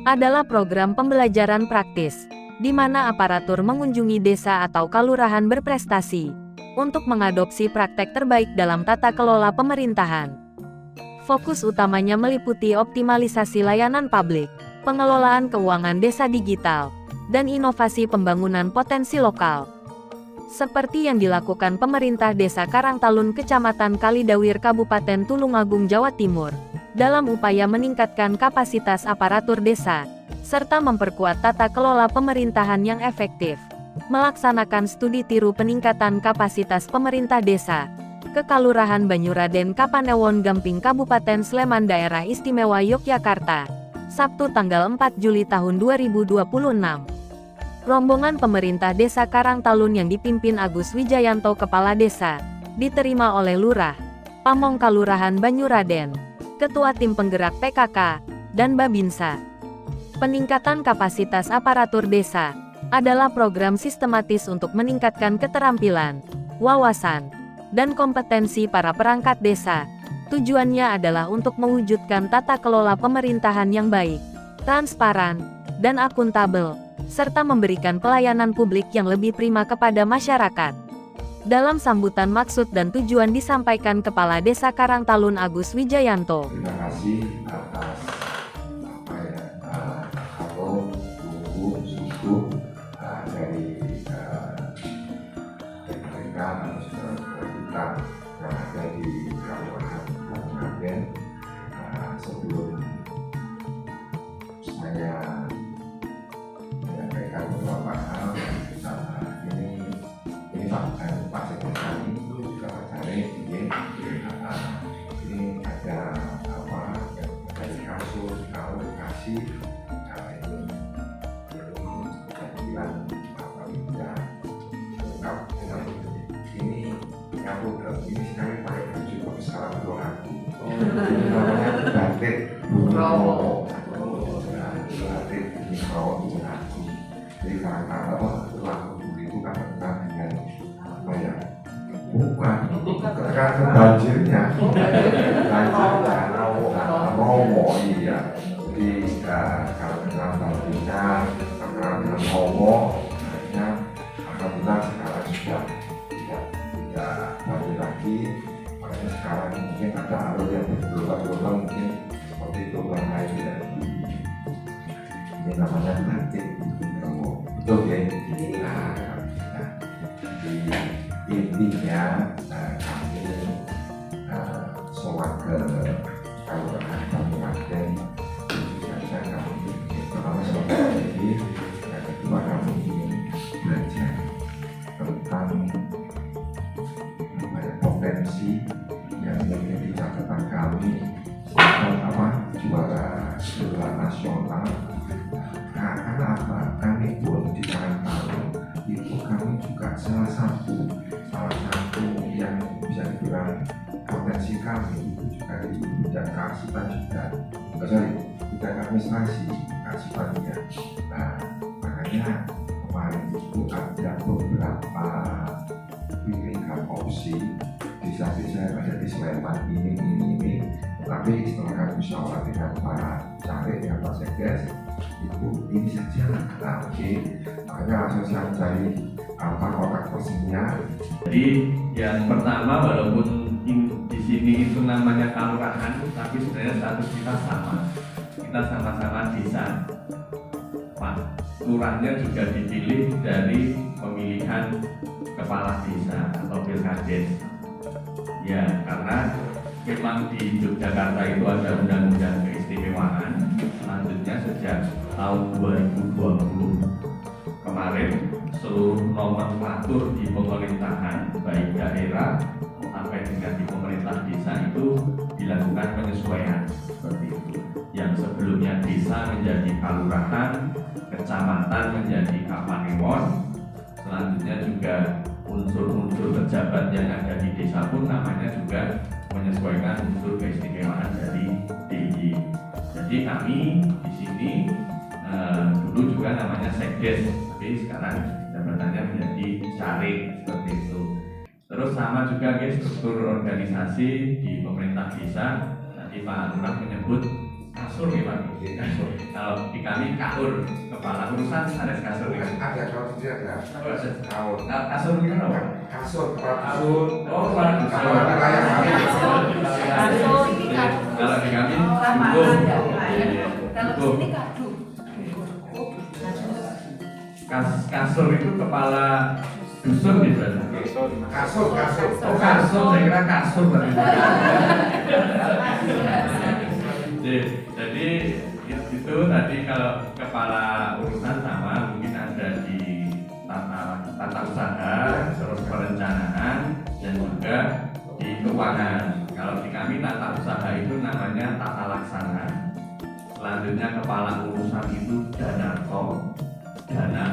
adalah program pembelajaran praktis, di mana aparatur mengunjungi desa atau kalurahan berprestasi untuk mengadopsi praktek terbaik dalam tata kelola pemerintahan. Fokus utamanya meliputi optimalisasi layanan publik, pengelolaan keuangan desa digital, dan inovasi pembangunan potensi lokal. Seperti yang dilakukan pemerintah Desa Karangtalun Kecamatan Kalidawir Kabupaten Tulungagung Jawa Timur, dalam upaya meningkatkan kapasitas aparatur desa, serta memperkuat tata kelola pemerintahan yang efektif. Melaksanakan studi tiru peningkatan kapasitas pemerintah desa, ke Kalurahan Banyuraden Kapanewon Gamping Kabupaten Sleman Daerah Istimewa Yogyakarta, Sabtu tanggal 4 Juli tahun 2026. Rombongan pemerintah Desa Karangtalun yang dipimpin Agus Wijayanto Kepala Desa, diterima oleh Lurah Pamong Kalurahan Banyuraden, Ketua Tim Penggerak PKK, dan Babinsa. Peningkatan kapasitas aparatur desa adalah program sistematis untuk meningkatkan keterampilan, wawasan, dan kompetensi para perangkat desa. Tujuannya adalah untuk mewujudkan tata kelola pemerintahan yang baik, transparan, dan akuntabel, serta memberikan pelayanan publik yang lebih prima kepada masyarakat. Dalam sambutan maksud dan tujuan disampaikan Kepala Desa Karangtalun Agus Wijayanto. Terima kasih atas atau buku suku dari mereka atau saudara kita yang ada di Kalurahan Banyuraden. Sebelum saya menyampaikan beberapa hal, ini Pak Sekretari juga Pak Cari, ini ada dari kasus klarifikasi ini belum bilang apa tidak lengkap dengan ini ini sekali pakai baju kok sekarang belum aku ini namanya batik Bromo batik Bromo itu aku jadi karena lagu itu kan tentang dengan apa ya bukan ketika banjirnya Romo iya jadi kalau dengan banjirnya karena dengan Romo akhirnya alhamdulillah sekarang sudah tidak banjir lagi. Makanya sekarang mungkin ada alur yang bergelombang mungkin seperti gelombang lain ya. Ini namanya batik Bromo betul ya. Intinya kami soal ke Kalurahan Banyuraden biasa kami pertama soal ini, yang kedua kami ingin belajar tentang potensi yang menjadi catatan kami tentang juara nasional. Nah, karena apa? Kami pun di Karangtalun itu kami juga salah satu yang bisa dibilang potensi kami itu juga di bidang kearsipan juga, bidang administrasi kearsipannya. Nah, makanya kemarin itu ada beberapa pilihan opsi desa-desa yang ada di Sleman ini. Tetapi setelah kami musyawarah dengan para caleg dan Pak Sekdes, itu ini saja. Nah, oke, makanya langsung saya mencari kotak resminya. Jadi yang pertama, walaupun di sini itu namanya kalurahan, tapi sebenarnya status kita sama. Kita sama-sama desa. Pak Lurahnya juga dipilih dari pemilihan kepala desa atau pilkades. Ya, karena memang di Yogyakarta itu ada undang-undang keistimewaan. Selanjutnya sejak tahun 2020 kemarin, seluruh nomenklatur di pemerintahan baik daerah sampai dengan di pemerintah desa itu dilakukan penyesuaian seperti itu. Yang sebelumnya desa menjadi kalurahan, kecamatan menjadi kapanewon, selanjutnya juga unsur-unsur pejabat yang ada di desa pun namanya juga menyesuaikan unsur keistimewaan dari DIY. Jadi kami di sini dulu juga namanya Sekdes, tapi sekarang jabatannya menjadi Carik seperti itu. Terus sama juga guys, struktur organisasi di pemerintah desa. Tadi Pak Lurah menyebut kasur ya Pak. Kasur. Kalau di kami kaur, kepala urusan ada kasur. Ada kalau tidak ada. Oh, ada. Kaur. Nah, kasur itu apa? Kasur, kepala kasur. Oh, kepala kasur. Kalau wilayah kami. Kalau di kami Kalau sini kadu. Kasur itu kepala dusun gitu. Kasur, kasur. Oh, kasur, saya kira kasur tadi. Jadi itu tadi kalau kepala urusan sama mungkin ada di tata usaha, terus perencanaan dan juga di keuangan. Kalau di kami tata usaha itu namanya tata laksana. Selanjutnya kepala urusan itu danarto, dana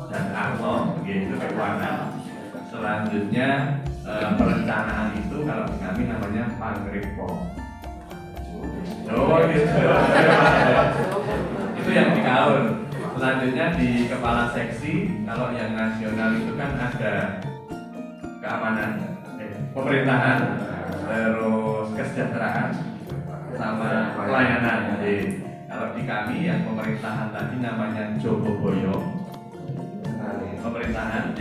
dan arto, yaitu keuangan. Selanjutnya perencanaan itu kalau di kami namanya pangrepo. Oh gitu. Itu yang di kaur. Selanjutnya di kepala seksi, kalau yang nasional itu kan ada keamanan, pemerintahan, terus kesejahteraan, sama pelayanan. Jadi kalau di kami yang pemerintahan tadi namanya Jogoboyo, pemerintahan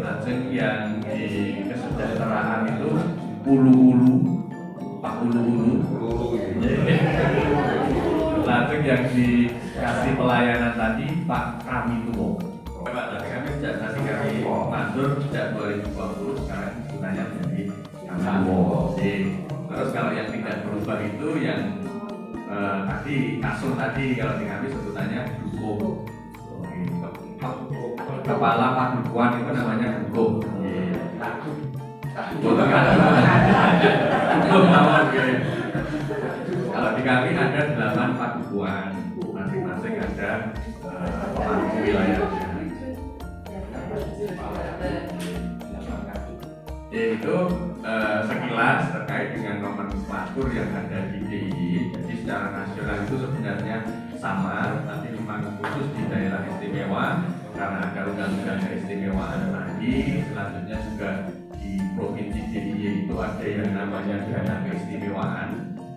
langsung yang di kesejahteraan itu Ulu-Ulu, Pak Ulu-Ulu. Langsung yang dikasih pelayanan tadi Pak Kamituwo. Pak, tadi kami sejak tadi kami masuk sejak 2020 sekarang gunanya menjadi Kamituwo. Terus kalau yang tidak berubah itu yang tadi kasur tadi, kalau di kami sebutannya dukung. Kepala padukuan itu namanya dukung. Kalau di kami ada 8 padukuan, masing-masing ada pemangku wilayahnya. Itu sekilas terkait dengan nomenklatur yang ada di DIY. Jadi secara nasional itu sebenarnya sama, tapi memang khusus di daerah istimewa karena ada undang-undang keistimewaan tadi. Selanjutnya juga di provinsi DIY itu ada yang namanya dana keistimewaan.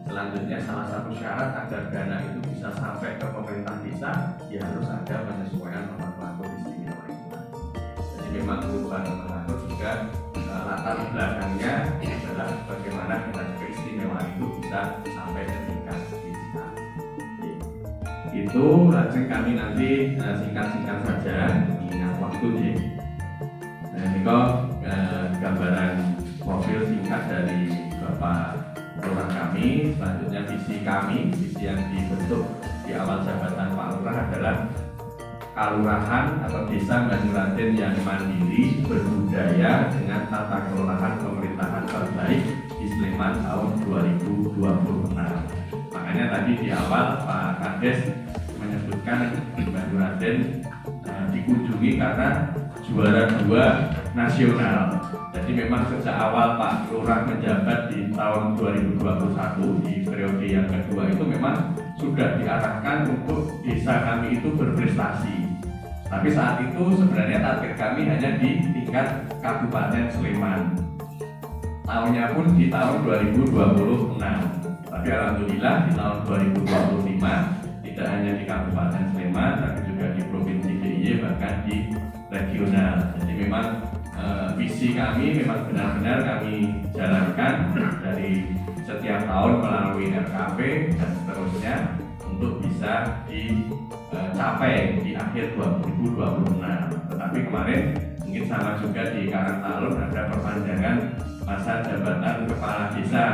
Selanjutnya salah satu syarat agar dana itu bisa sampai ke pemerintah desa, ya harus ada penyesuaian nomenklatur istimewa itu. Jadi memang perubahan nomenklatur juga latar belakangnya adalah bagaimana dana keistimewaan itu bisa sampai ke tingkat desa. Itu langsung kami nanti singkat-singkat saja mengingat waktu ya. Nah, ini kok gambaran profil singkat dari Bapak Lurah kami. Selanjutnya visi kami, visi yang dibentuk di awal jabatan Pak Lurah adalah Kalurahan atau Desa Banyuraden yang mandiri, berbudaya dengan tata kelolahan pemerintahan terbaik di Sleman tahun 2026. Makanya tadi di awal Pak Kades menyebutkan Banyuraden dikunjungi karena juara 2 nasional. Jadi memang sejak awal Pak Lurah menjabat di tahun 2021 di periode yang kedua itu memang sudah diarahkan untuk desa kami itu berprestasi. Tapi saat itu sebenarnya target kami hanya di tingkat Kabupaten Sleman. Tahunnya pun di tahun 2026. Tapi alhamdulillah di tahun 2025 tidak hanya di Kabupaten Sleman, tapi juga di Provinsi DIY bahkan di regional. Jadi memang visi kami memang benar-benar kami jalankan dari setiap tahun melalui RKP dan seterusnya untuk bisa dicapai di akhir 2026. Tetapi kemarin mungkin sama juga di Karangtalun ada perpanjangan masa jabatan kepala desa.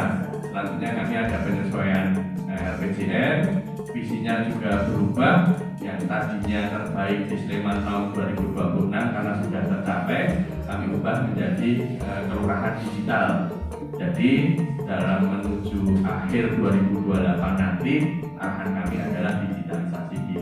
Selanjutnya kami ada penyesuaian RPJM, visinya juga berubah. Yang tadinya terbaik di Sleman tahun 2026 karena sudah tercapai, kami ubah menjadi kelurahan digital. Jadi dalam menuju akhir 2028 nanti arahan kami adalah digitalisasi di